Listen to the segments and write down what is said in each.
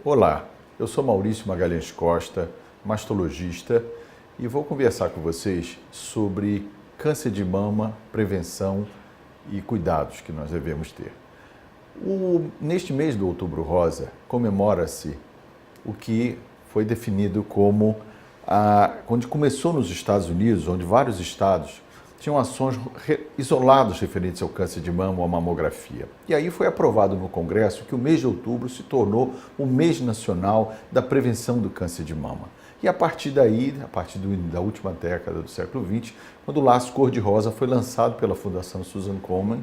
Olá, eu sou Maurício Magalhães Costa, mastologista, e vou conversar com vocês sobre câncer de mama, prevenção e cuidados que nós devemos ter. Neste mês do Outubro Rosa, comemora-se o que foi definido como, quando começou nos Estados Unidos, onde vários estados tinham ações isoladas referentes ao câncer de mama ou à mamografia. E aí foi aprovado no Congresso que o mês de outubro se tornou o mês nacional da prevenção do câncer de mama. E a partir daí, da última década do século XX, quando o laço cor-de-rosa foi lançado pela Fundação Susan Komen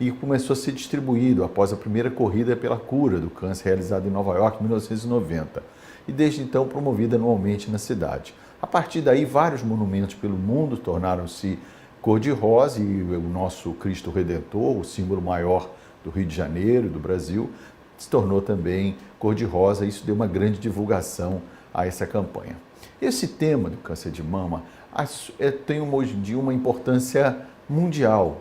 e começou a ser distribuído após a primeira corrida pela cura do câncer realizada em Nova York em 1990. E desde então promovida anualmente na cidade. A partir daí, vários monumentos pelo mundo tornaram-se cor-de-rosa e o nosso Cristo Redentor, o símbolo maior do Rio de Janeiro, do Brasil, se tornou também cor-de-rosa e isso deu uma grande divulgação a essa campanha. Esse tema do câncer de mama tem hoje em dia uma importância mundial.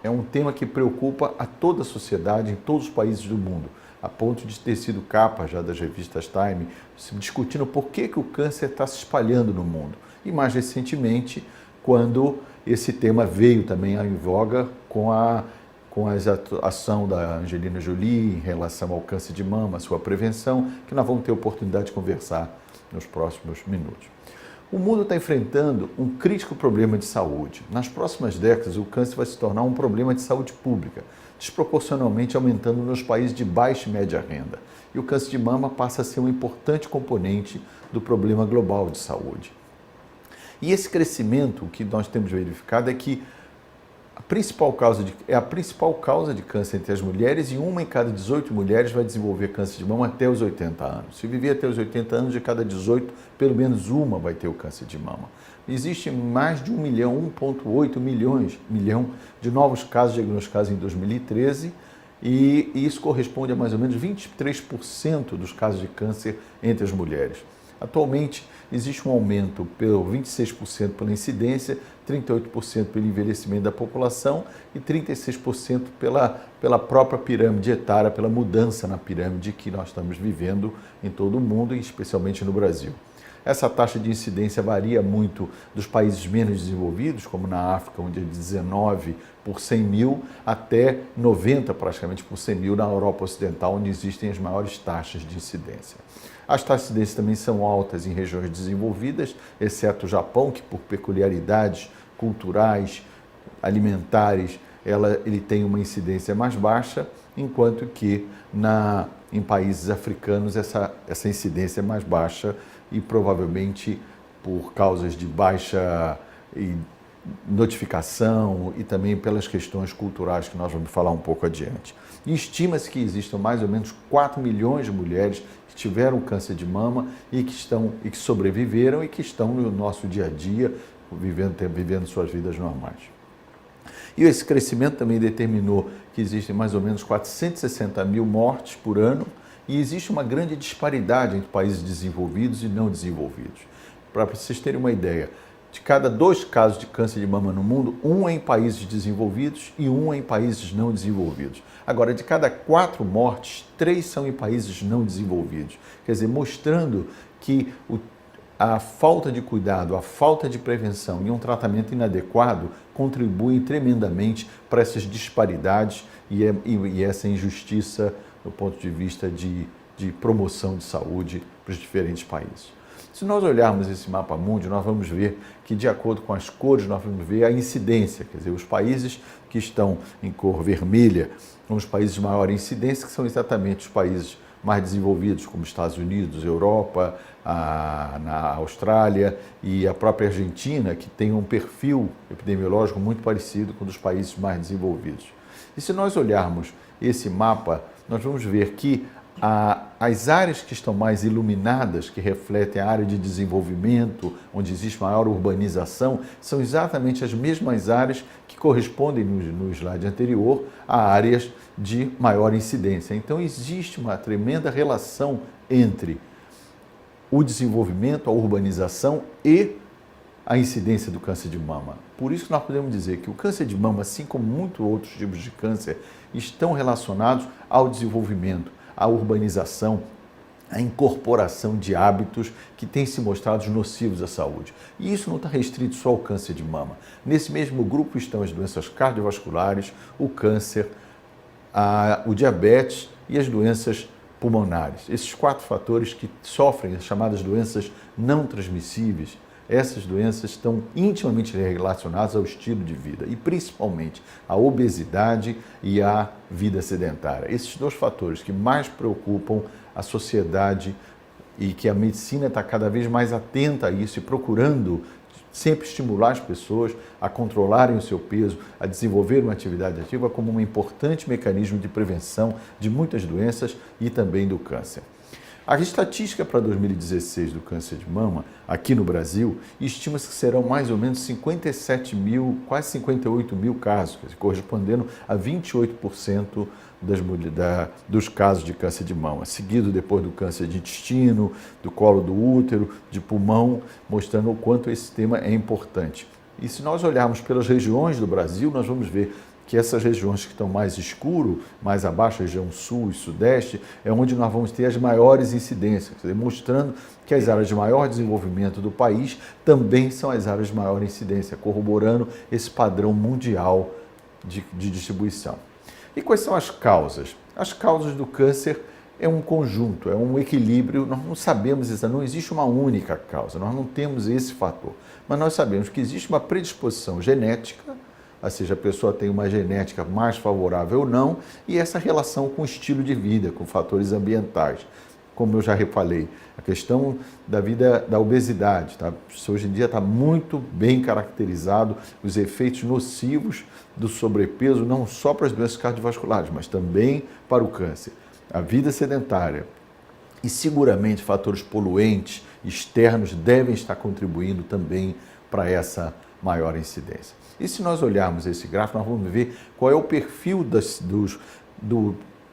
É um tema que preocupa a toda a sociedade em todos os países do mundo, a ponto de ter sido capa já das revistas Time, discutindo por que o câncer está se espalhando no mundo. E mais recentemente, quando esse tema veio também em voga com a ação da Angelina Jolie em relação ao câncer de mama, sua prevenção, que nós vamos ter oportunidade de conversar nos próximos minutos. O mundo está enfrentando um crítico problema de saúde. Nas próximas décadas, o câncer vai se tornar um problema de saúde pública, desproporcionalmente aumentando nos países de baixa e média renda. E o câncer de mama passa a ser um importante componente do problema global de saúde. E esse crescimento, o que nós temos verificado é que a principal causa de câncer entre as mulheres, e uma em cada 18 mulheres vai desenvolver câncer de mama até os 80 anos. Se viver até os 80 anos, de cada 18, pelo menos uma vai ter o câncer de mama. Existe mais de 1,8 milhão de novos casos diagnosticados em 2013, e isso corresponde a mais ou menos 23% dos casos de câncer entre as mulheres. Atualmente, existe um aumento pelo 26% pela incidência, 38% pelo envelhecimento da população e 36% pela própria pirâmide etária, pela mudança na pirâmide que nós estamos vivendo em todo o mundo e especialmente no Brasil. Essa taxa de incidência varia muito dos países menos desenvolvidos, como na África, onde é de 19 por 100 mil, até 90 praticamente por 100 mil na Europa Ocidental, onde existem as maiores taxas de incidência. As taxas de incidência também são altas em regiões desenvolvidas, exceto o Japão, que por peculiaridades culturais, alimentares, ele tem uma incidência mais baixa, enquanto que em países africanos essa incidência é mais baixa e provavelmente por causas de baixa notificação e também pelas questões culturais que nós vamos falar um pouco adiante. E estima-se que existam mais ou menos 4 milhões de mulheres que tiveram câncer de mama e que sobreviveram e que estão no nosso dia a dia vivendo suas vidas normais. E esse crescimento também determinou que existem mais ou menos 460 mil mortes por ano e existe uma grande disparidade entre países desenvolvidos e não desenvolvidos. Para vocês terem uma ideia, de cada 2 casos de câncer de mama no mundo, 1 é em países desenvolvidos e 1 é em países não desenvolvidos. Agora, de cada 4 mortes, 3 são em países não desenvolvidos. Quer dizer, mostrando que a falta de cuidado, a falta de prevenção e um tratamento inadequado contribuem tremendamente para essas disparidades e essa injustiça do ponto de vista de promoção de saúde para os diferentes países. Se nós olharmos esse mapa mundi, nós vamos ver que, de acordo com as cores, nós vamos ver a incidência, quer dizer, os países que estão em cor vermelha são os países de maior incidência, que são exatamente os países mais desenvolvidos, como Estados Unidos, Europa, na Austrália e a própria Argentina, que tem um perfil epidemiológico muito parecido com o dos países mais desenvolvidos. E se nós olharmos esse mapa, nós vamos ver que as áreas que estão mais iluminadas, que refletem a área de desenvolvimento, onde existe maior urbanização, são exatamente as mesmas áreas que correspondem no slide anterior a áreas de maior incidência. Então existe uma tremenda relação entre o desenvolvimento, a urbanização e a incidência do câncer de mama. Por isso que nós podemos dizer que o câncer de mama, assim como muitos outros tipos de câncer, estão relacionados ao desenvolvimento, à urbanização, a incorporação de hábitos que têm se mostrado nocivos à saúde. E isso não está restrito só ao câncer de mama. Nesse mesmo grupo estão as doenças cardiovasculares, o câncer, o diabetes e as doenças pulmonares. Esses 4 fatores que sofrem as chamadas doenças não transmissíveis, essas doenças estão intimamente relacionadas ao estilo de vida e principalmente à obesidade e à vida sedentária. Esses 2 fatores que mais preocupam a sociedade e que a medicina está cada vez mais atenta a isso e procurando sempre estimular as pessoas a controlarem o seu peso, a desenvolver uma atividade ativa como um importante mecanismo de prevenção de muitas doenças e também do câncer. A estatística para 2016 do câncer de mama, aqui no Brasil, estima-se que serão mais ou menos 57 mil, quase 58 mil casos, correspondendo a 28% dos casos de câncer de mama, seguido depois do câncer de intestino, do colo do útero, de pulmão, mostrando o quanto esse tema é importante. E se nós olharmos pelas regiões do Brasil, nós vamos ver que essas regiões que estão mais escuro, mais abaixo, a região sul e sudeste, é onde nós vamos ter as maiores incidências, mostrando que as áreas de maior desenvolvimento do país também são as áreas de maior incidência, corroborando esse padrão mundial de distribuição. E quais são as causas? As causas do câncer é um conjunto, é um equilíbrio, nós não sabemos isso, não existe uma única causa, nós não temos esse fator, mas nós sabemos que existe uma predisposição genética, ou seja, a pessoa tem uma genética mais favorável ou não, e essa relação com o estilo de vida, com fatores ambientais. Como eu já falei, a questão da vida, da obesidade, tá? Hoje em dia está muito bem caracterizado os efeitos nocivos do sobrepeso, não só para as doenças cardiovasculares, mas também para o câncer. A vida sedentária e seguramente fatores poluentes externos devem estar contribuindo também para essa maior incidência. E se nós olharmos esse gráfico, nós vamos ver qual é o perfil dos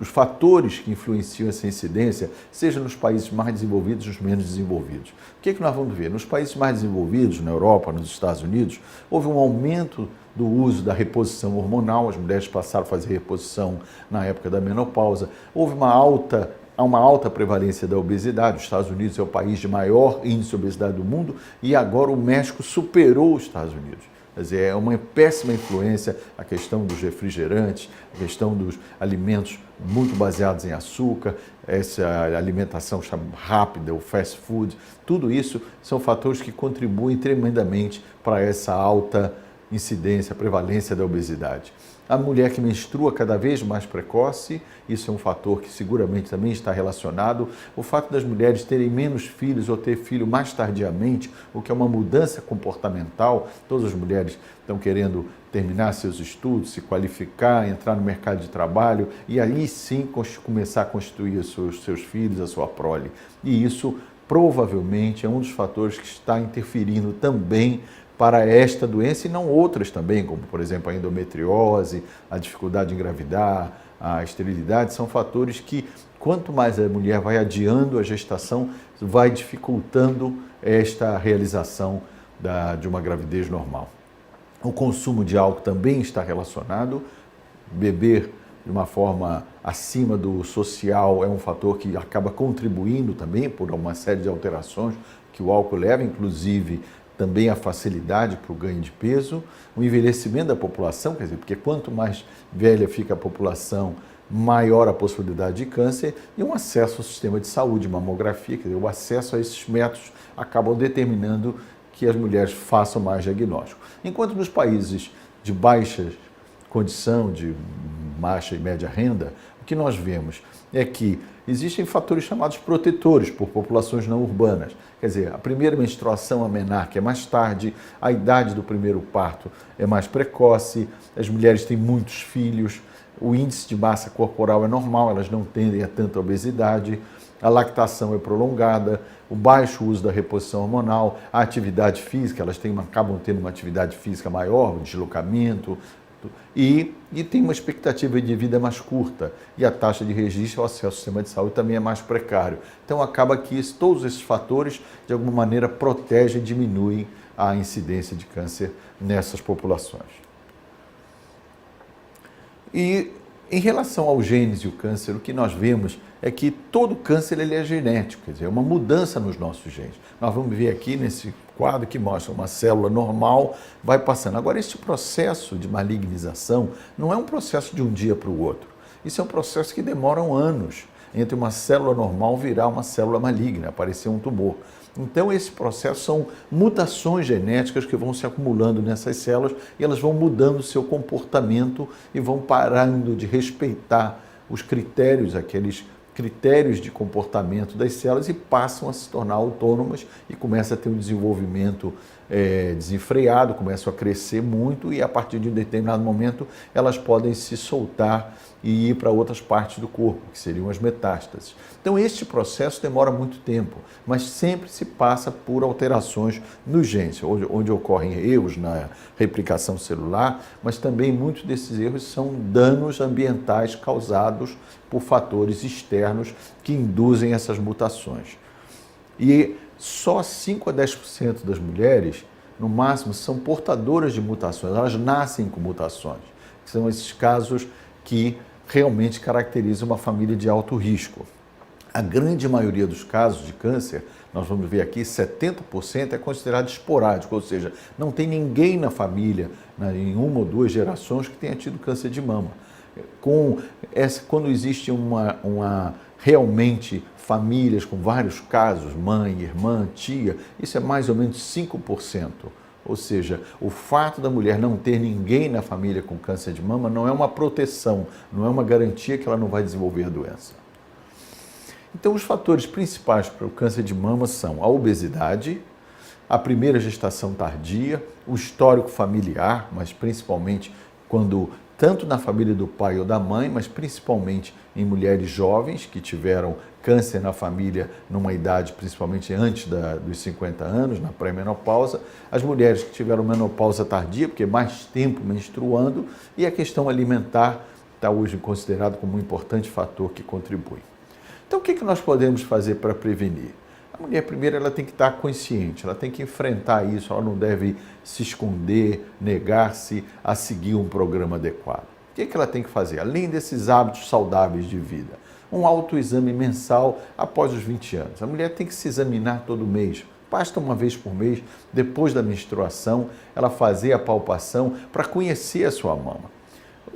fatores que influenciam essa incidência, seja nos países mais desenvolvidos ou nos menos desenvolvidos. O que nós vamos ver? Nos países mais desenvolvidos, na Europa, nos Estados Unidos, houve um aumento do uso da reposição hormonal, as mulheres passaram a fazer reposição na época da menopausa, houve uma alta prevalência da obesidade. Os Estados Unidos é o país de maior índice de obesidade do mundo e agora o México superou os Estados Unidos. Quer dizer, é uma péssima influência a questão dos refrigerantes, a questão dos alimentos muito baseados em açúcar, essa alimentação rápida, o fast food, tudo isso são fatores que contribuem tremendamente para essa alta incidência, prevalência da obesidade. A mulher que menstrua cada vez mais precoce, isso é um fator que seguramente também está relacionado. O fato das mulheres terem menos filhos ou ter filho mais tardiamente, o que é uma mudança comportamental. Todas as mulheres estão querendo terminar seus estudos, se qualificar, entrar no mercado de trabalho e aí sim começar a constituir os seus filhos, a sua prole. E isso provavelmente é um dos fatores que está interferindo também para esta doença e não outras também, como por exemplo a endometriose, a dificuldade de engravidar, a esterilidade, são fatores que quanto mais a mulher vai adiando a gestação, vai dificultando esta realização de uma gravidez normal. O consumo de álcool também está relacionado, beber de uma forma acima do social é um fator que acaba contribuindo também por uma série de alterações que o álcool leva, inclusive também a facilidade para o ganho de peso, o envelhecimento da população, quer dizer, porque quanto mais velha fica a população, maior a possibilidade de câncer e um acesso ao sistema de saúde, mamografia, quer dizer, o acesso a esses métodos acabam determinando que as mulheres façam mais diagnóstico. Enquanto nos países de baixa condição, de baixa e média renda, o que nós vemos é que existem fatores chamados protetores por populações não urbanas. Quer dizer, a primeira menstruação, a menarca, é mais tarde, a idade do primeiro parto é mais precoce, as mulheres têm muitos filhos, o índice de massa corporal é normal, elas não tendem a tanta obesidade, a lactação é prolongada, o baixo uso da reposição hormonal, a atividade física, elas acabam tendo uma atividade física maior, um deslocamento, e tem uma expectativa de vida mais curta e a taxa de registro ao acesso ao sistema de saúde também é mais precário. Então acaba que todos esses fatores de alguma maneira protegem e diminuem a incidência de câncer nessas populações. E Em relação ao genes e o câncer, o que nós vemos é que todo câncer ele é genético, quer dizer, é uma mudança nos nossos genes. Nós vamos ver aqui nesse quadro que mostra uma célula normal, vai passando. Agora, esse processo de malignização não é um processo de um dia para o outro. Isso é um processo que demora anos entre uma célula normal virar uma célula maligna, aparecer um tumor. Então, esse processo são mutações genéticas que vão se acumulando nessas células e elas vão mudando o seu comportamento e vão parando de respeitar os critérios, aqueles critérios de comportamento das células e passam a se tornar autônomas e começa a ter um desenvolvimento desenfreado, começam a crescer muito e a partir de um determinado momento elas podem se soltar e ir para outras partes do corpo, que seriam as metástases. Então este processo demora muito tempo, mas sempre se passa por alterações nos genes, onde ocorrem erros na replicação celular, mas também muitos desses erros são danos ambientais causados por fatores externos que induzem essas mutações. E só 5 a 10% das mulheres, no máximo, são portadoras de mutações, elas nascem com mutações, que são esses casos que realmente caracterizam uma família de alto risco. A grande maioria dos casos de câncer, nós vamos ver aqui, 70% é considerado esporádico, ou seja, não tem ninguém na família, em uma ou duas gerações, que tenha tido câncer de mama. Quando existe realmente famílias com vários casos, mãe, irmã, tia, isso é mais ou menos 5%. Ou seja, o fato da mulher não ter ninguém na família com câncer de mama não é uma proteção, não é uma garantia que ela não vai desenvolver a doença. Então, os fatores principais para o câncer de mama são a obesidade, a primeira gestação tardia, o histórico familiar, mas principalmente quando tanto na família do pai ou da mãe, mas principalmente em mulheres jovens que tiveram câncer na família numa idade principalmente antes dos 50 anos, na pré-menopausa, as mulheres que tiveram menopausa tardia, porque mais tempo menstruando, e a questão alimentar está hoje considerado como um importante fator que contribui. Então, o que nós podemos fazer para prevenir? A mulher, primeiro, ela tem que estar consciente, ela tem que enfrentar isso, ela não deve se esconder, negar-se a seguir um programa adequado. O que ela tem que fazer? Além desses hábitos saudáveis de vida, um autoexame mensal após os 20 anos. A mulher tem que se examinar todo mês, basta uma vez por mês, depois da menstruação, ela fazer a palpação para conhecer a sua mama.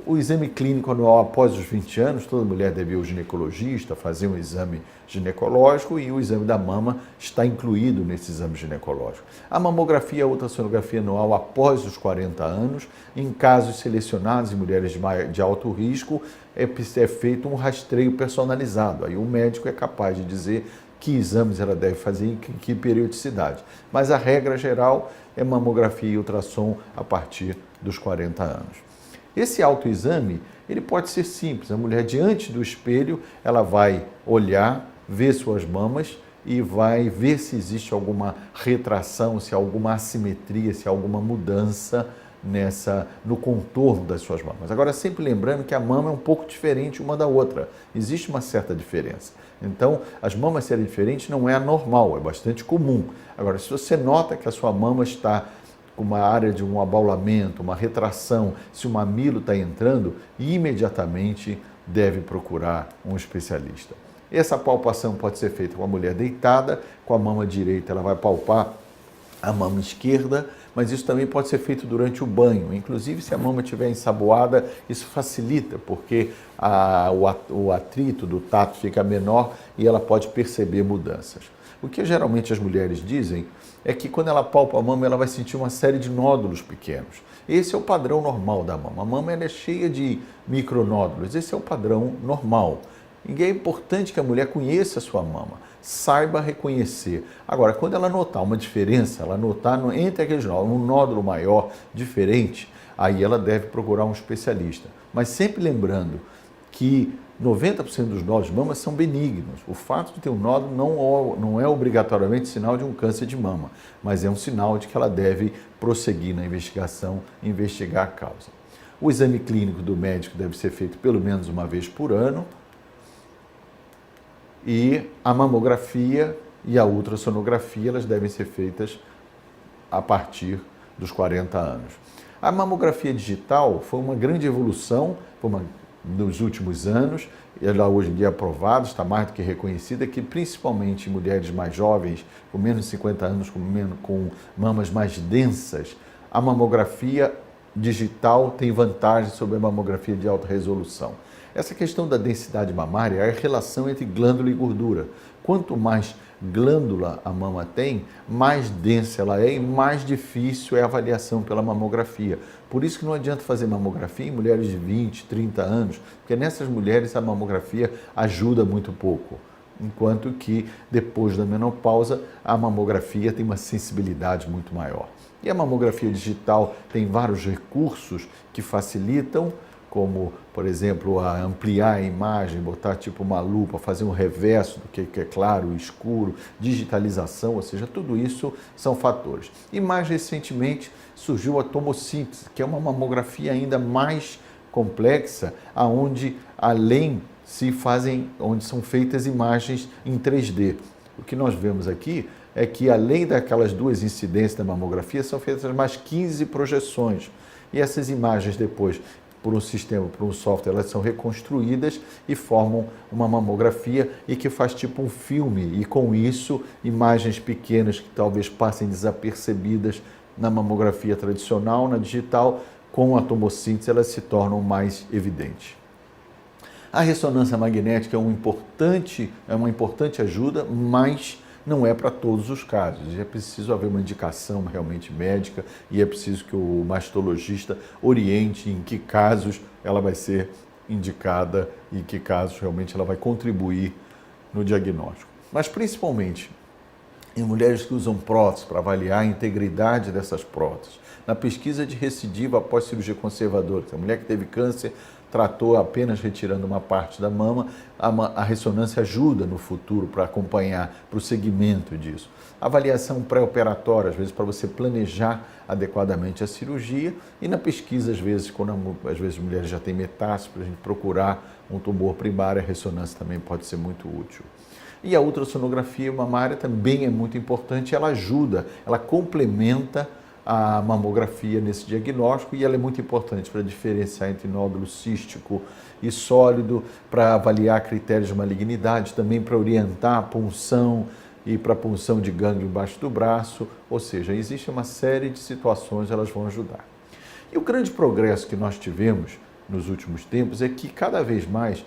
O exame clínico anual após os 20 anos, toda mulher deve ir ao ginecologista, fazer um exame ginecológico e o exame da mama está incluído nesse exame ginecológico. A mamografia e a ultrassonografia anual após os 40 anos, em casos selecionados em mulheres de alto risco, é feito um rastreio personalizado. Aí o médico é capaz de dizer que exames ela deve fazer e em que periodicidade. Mas a regra geral é mamografia e ultrassom a partir dos 40 anos. Esse autoexame, ele pode ser simples. A mulher, diante do espelho, ela vai olhar, ver suas mamas e vai ver se existe alguma retração, se há alguma assimetria, se há alguma mudança no contorno das suas mamas. Agora, sempre lembrando que a mama é um pouco diferente uma da outra. Existe uma certa diferença. Então, as mamas serem diferentes não é anormal, é bastante comum. Agora, se você nota que a sua mama está com uma área de um abaulamento, uma retração, se o mamilo está entrando, imediatamente deve procurar um especialista. Essa palpação pode ser feita com a mulher deitada, com a mama direita ela vai palpar a mama esquerda, mas isso também pode ser feito durante o banho. Inclusive, se a mama estiver ensaboada, isso facilita, porque o atrito do tato fica menor e ela pode perceber mudanças. O que geralmente as mulheres dizem é que quando ela palpa a mama, ela vai sentir uma série de nódulos pequenos. Esse é o padrão normal da mama. A mama ela é cheia de micronódulos, esse é o padrão normal. E é importante que a mulher conheça a sua mama, saiba reconhecer. Agora, quando ela notar uma diferença, ela notar entre aqueles nódulos um nódulo maior, diferente, aí ela deve procurar um especialista. Mas sempre lembrando que 90% dos nódulos de mama são benignos. O fato de ter um nódulo não é obrigatoriamente sinal de um câncer de mama, mas é um sinal de que ela deve prosseguir na investigação e investigar a causa. O exame clínico do médico deve ser feito pelo menos uma vez por ano e a mamografia e a ultrassonografia elas devem ser feitas a partir dos 40 anos. A mamografia digital foi uma grande evolução, foi uma nos últimos anos, ela hoje em dia é aprovada, está mais do que reconhecida, que principalmente em mulheres mais jovens, com menos de 50 anos, com mamas mais densas, a mamografia digital tem vantagem sobre a mamografia de alta resolução. Essa questão da densidade mamária é a relação entre glândula e gordura. Quanto mais glândula a mama tem, mais densa ela é e mais difícil é a avaliação pela mamografia. Por isso que não adianta fazer mamografia em mulheres de 20, 30 anos, porque nessas mulheres a mamografia ajuda muito pouco. Enquanto que depois da menopausa a mamografia tem uma sensibilidade muito maior. E a mamografia digital tem vários recursos que facilitam, como, por exemplo, a ampliar a imagem, botar tipo uma lupa, fazer um reverso do que é claro, escuro, digitalização, ou seja, tudo isso são fatores. E mais recentemente surgiu a tomossíntese, que é uma mamografia ainda mais complexa, onde onde são feitas imagens em 3D. O que nós vemos aqui é que, além daquelas duas incidências da mamografia, são feitas mais 15 projeções. E essas imagens depois, por um sistema, por um software, elas são reconstruídas e formam uma mamografia e que faz tipo um filme. E com isso, imagens pequenas que talvez passem desapercebidas na mamografia tradicional, na digital, com a tomossíntese, elas se tornam mais evidentes. A ressonância magnética é uma importante ajuda, mas não é para todos os casos. É preciso haver uma indicação realmente médica e é preciso que o mastologista oriente em que casos ela vai ser indicada e em que casos realmente ela vai contribuir no diagnóstico. Mas principalmente em mulheres que usam próteses para avaliar a integridade dessas próteses. Na pesquisa de recidiva após cirurgia conservadora, a mulher que teve câncer tratou apenas retirando uma parte da mama, a ressonância ajuda no futuro para acompanhar, para o segmento disso. Avaliação pré-operatória, às vezes para você planejar adequadamente a cirurgia, e na pesquisa, às vezes, quando as mulheres já têm metástase, para a gente procurar um tumor primário, a ressonância também pode ser muito útil. E a ultrassonografia mamária também é muito importante, ela ajuda, ela complementa a mamografia nesse diagnóstico e ela é muito importante para diferenciar entre nódulo cístico e sólido, para avaliar critérios de malignidade, também para orientar a punção e para a punção de gânglio embaixo do braço, ou seja, existe uma série de situações, elas vão ajudar. E o grande progresso que nós tivemos nos últimos tempos é que cada vez mais,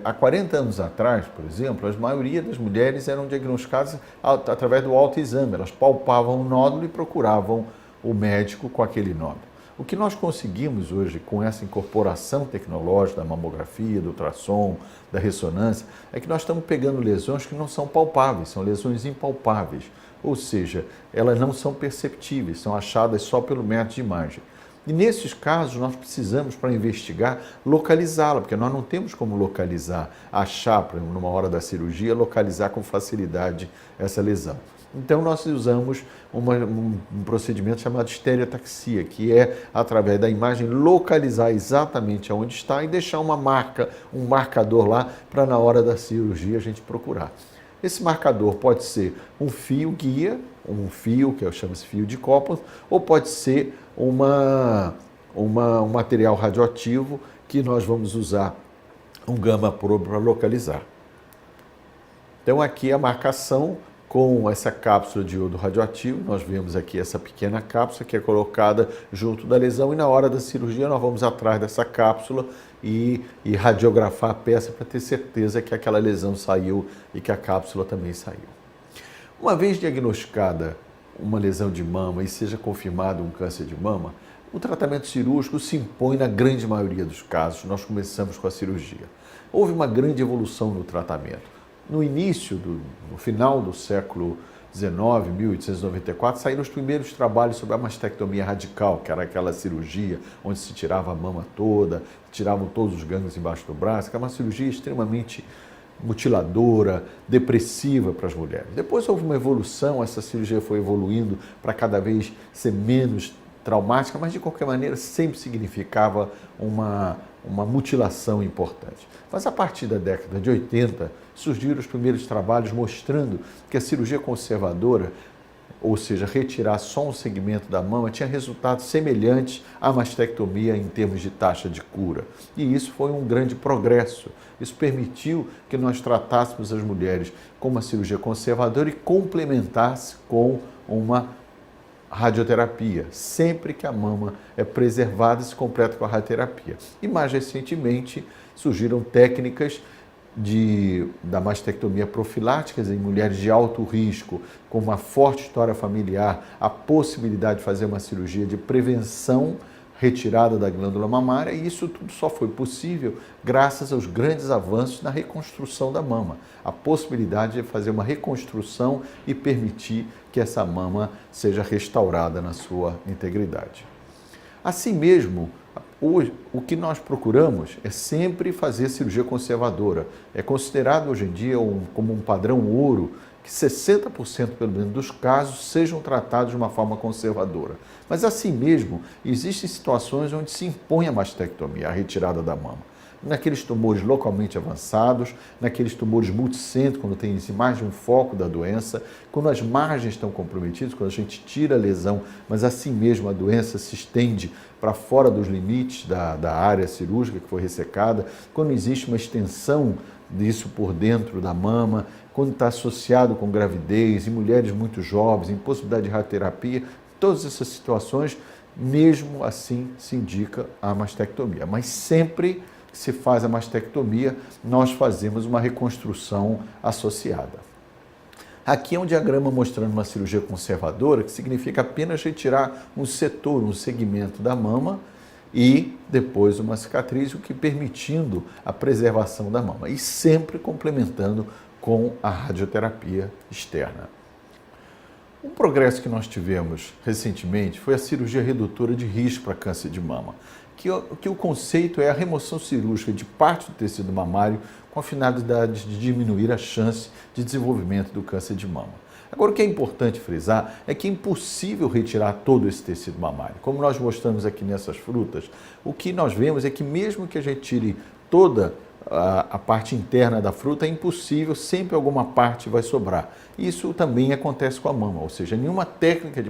há 40 anos atrás, por exemplo, a maioria das mulheres eram diagnosticadas através do autoexame. Elas palpavam o nódulo e procuravam o médico com aquele nódulo. O que nós conseguimos hoje com essa incorporação tecnológica da mamografia, do ultrassom, da ressonância, é que nós estamos pegando lesões que não são palpáveis, são lesões impalpáveis. Ou seja, elas não são perceptíveis, são achadas só pelo método de imagem. E nesses casos nós precisamos, para investigar, localizá-la, porque nós não temos como localizar, achar, numa hora da cirurgia, localizar com facilidade essa lesão. Então nós usamos um procedimento chamado estereotaxia, que é, através da imagem, localizar exatamente onde está e deixar uma marca, um marcador lá, para na hora da cirurgia a gente procurar. Esse marcador pode ser um fio guia, um fio, que chama-se fio de Copland, ou pode ser um material radioativo que nós vamos usar um gama probe para localizar. Então aqui a marcação com essa cápsula de iodo radioativo, nós vemos aqui essa pequena cápsula que é colocada junto da lesão e na hora da cirurgia nós vamos atrás dessa cápsula e radiografar a peça para ter certeza que aquela lesão saiu e que a cápsula também saiu. Uma vez diagnosticada uma lesão de mama e seja confirmado um câncer de mama, o tratamento cirúrgico se impõe na grande maioria dos casos. Nós começamos com a cirurgia. Houve uma grande evolução no tratamento. No final do século XIX, 1894, saíram os primeiros trabalhos sobre a mastectomia radical, que era aquela cirurgia onde se tirava a mama toda, tiravam todos os gânglios embaixo do braço, que é uma cirurgia extremamente mutiladora, depressiva para as mulheres. Depois houve uma evolução, essa cirurgia foi evoluindo para cada vez ser menos traumática, mas de qualquer maneira sempre significava uma mutilação importante. Mas a partir da década de 80 surgiram os primeiros trabalhos mostrando que a cirurgia conservadora ou seja, retirar só um segmento da mama, tinha resultados semelhantes à mastectomia em termos de taxa de cura. E isso foi um grande progresso. Isso permitiu que nós tratássemos as mulheres com uma cirurgia conservadora e complementasse com uma radioterapia, sempre que a mama é preservada e se completa com a radioterapia. E mais recentemente surgiram técnicas da mastectomia profiláticas em mulheres de alto risco, com uma forte história familiar, a possibilidade de fazer uma cirurgia de prevenção retirada da glândula mamária, e isso tudo só foi possível graças aos grandes avanços na reconstrução da mama, a possibilidade de fazer uma reconstrução e permitir que essa mama seja restaurada na sua integridade. Assim mesmo, hoje, o que nós procuramos é sempre fazer cirurgia conservadora. É considerado hoje em dia como um padrão ouro que 60% pelo menos dos casos sejam tratados de uma forma conservadora. Mas assim mesmo, existem situações onde se impõe a mastectomia, a retirada da mama. Naqueles tumores localmente avançados, naqueles tumores multicêntricos, quando tem mais de um foco da doença, quando as margens estão comprometidas, quando a gente tira a lesão, mas assim mesmo a doença se estende para fora dos limites da área cirúrgica que foi ressecada, quando existe uma extensão disso por dentro da mama, quando está associado com gravidez, em mulheres muito jovens, em possibilidade de radioterapia, todas essas situações, mesmo assim se indica a mastectomia. Mas sempre que se faz a mastectomia, nós fazemos uma reconstrução associada. Aqui é um diagrama mostrando uma cirurgia conservadora, que significa apenas retirar um setor, um segmento da mama e depois uma cicatriz, o que permitindo a preservação da mama e sempre complementando com a radioterapia externa. Um progresso que nós tivemos recentemente foi a cirurgia redutora de risco para câncer de mama, que o conceito é a remoção cirúrgica de parte do tecido mamário com a finalidade de diminuir a chance de desenvolvimento do câncer de mama. Agora, o que é importante frisar é que é impossível retirar todo esse tecido mamário. Como nós mostramos aqui nessas frutas, o que nós vemos é que mesmo que a gente tire toda a parte interna da fruta, é impossível, sempre alguma parte vai sobrar. Isso também acontece com a mama, ou seja, nenhuma técnica de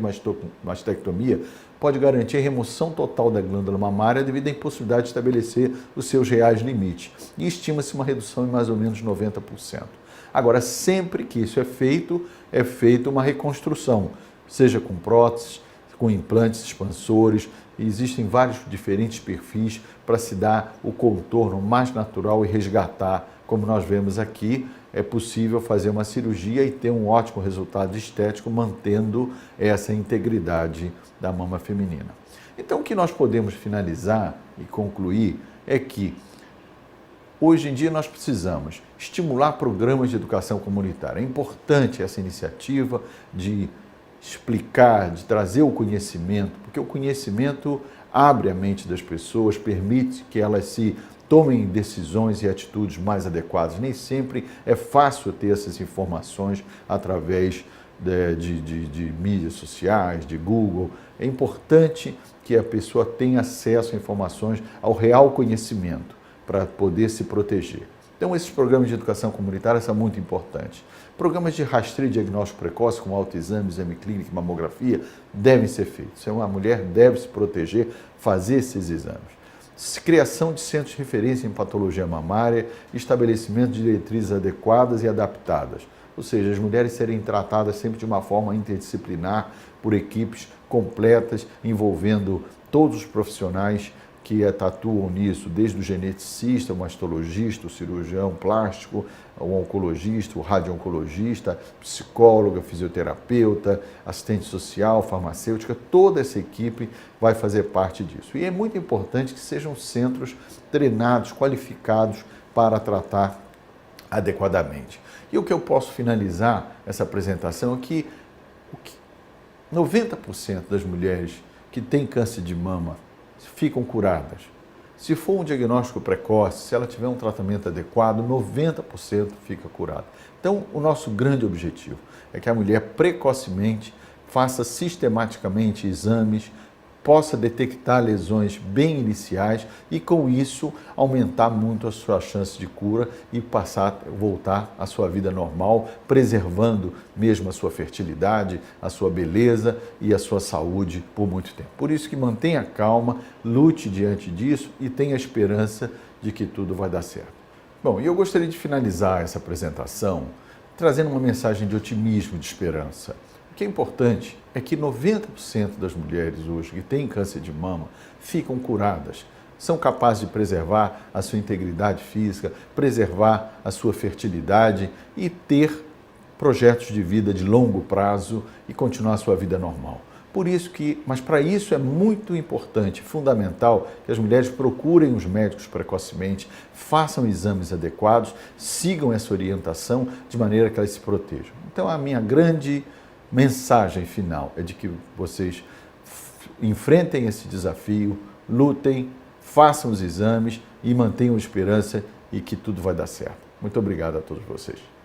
mastectomia pode garantir a remoção total da glândula mamária devido à impossibilidade de estabelecer os seus reais limites. E estima-se uma redução em mais ou menos 90%. Agora, sempre que isso é feita uma reconstrução, seja com próteses, com implantes expansores, e existem vários diferentes perfis para se dar o contorno mais natural e resgatar, como nós vemos aqui, é possível fazer uma cirurgia e ter um ótimo resultado estético, mantendo essa integridade da mama feminina. Então, o que nós podemos finalizar e concluir é que hoje em dia nós precisamos estimular programas de educação comunitária. É importante essa iniciativa de explicar, de trazer o conhecimento, porque o conhecimento abre a mente das pessoas, permite que elas se tomem decisões e atitudes mais adequadas. Nem sempre é fácil ter essas informações através de mídias sociais, de Google. É importante que a pessoa tenha acesso a informações, ao real conhecimento, para poder se proteger. Então, esses programas de educação comunitária são muito importantes. Programas de rastreio e diagnóstico precoce, como autoexame, exame clínico e mamografia, devem ser feitos. A mulher deve se proteger, fazer esses exames. Criação de centros de referência em patologia mamária, estabelecimento de diretrizes adequadas e adaptadas. Ou seja, as mulheres serem tratadas sempre de uma forma interdisciplinar, por equipes completas, envolvendo todos os profissionais que atuam nisso, desde o geneticista, o mastologista, o cirurgião plástico, o oncologista, o radio-oncologista, psicóloga, fisioterapeuta, assistente social, farmacêutica, toda essa equipe vai fazer parte disso. E é muito importante que sejam centros treinados, qualificados para tratar adequadamente. E o que eu posso finalizar essa apresentação é que 90% das mulheres que têm câncer de mama ficam curadas. Se for um diagnóstico precoce, se ela tiver um tratamento adequado, 90% fica curada. Então, o nosso grande objetivo é que a mulher precocemente faça sistematicamente exames, possa detectar lesões bem iniciais e, com isso, aumentar muito a sua chance de cura e voltar à sua vida normal, preservando mesmo a sua fertilidade, a sua beleza e a sua saúde por muito tempo. Por isso que mantenha calma, lute diante disso e tenha esperança de que tudo vai dar certo. Bom, e eu gostaria de finalizar essa apresentação trazendo uma mensagem de otimismo, de esperança. O que é importante é que 90% das mulheres hoje que têm câncer de mama ficam curadas, são capazes de preservar a sua integridade física, preservar a sua fertilidade e ter projetos de vida de longo prazo e continuar a sua vida normal. Mas para isso é muito importante, fundamental, que as mulheres procurem os médicos precocemente, façam exames adequados, sigam essa orientação de maneira que elas se protejam. Então a minha grande mensagem final é de que vocês enfrentem esse desafio, lutem, façam os exames e mantenham esperança e que tudo vai dar certo. Muito obrigado a todos vocês.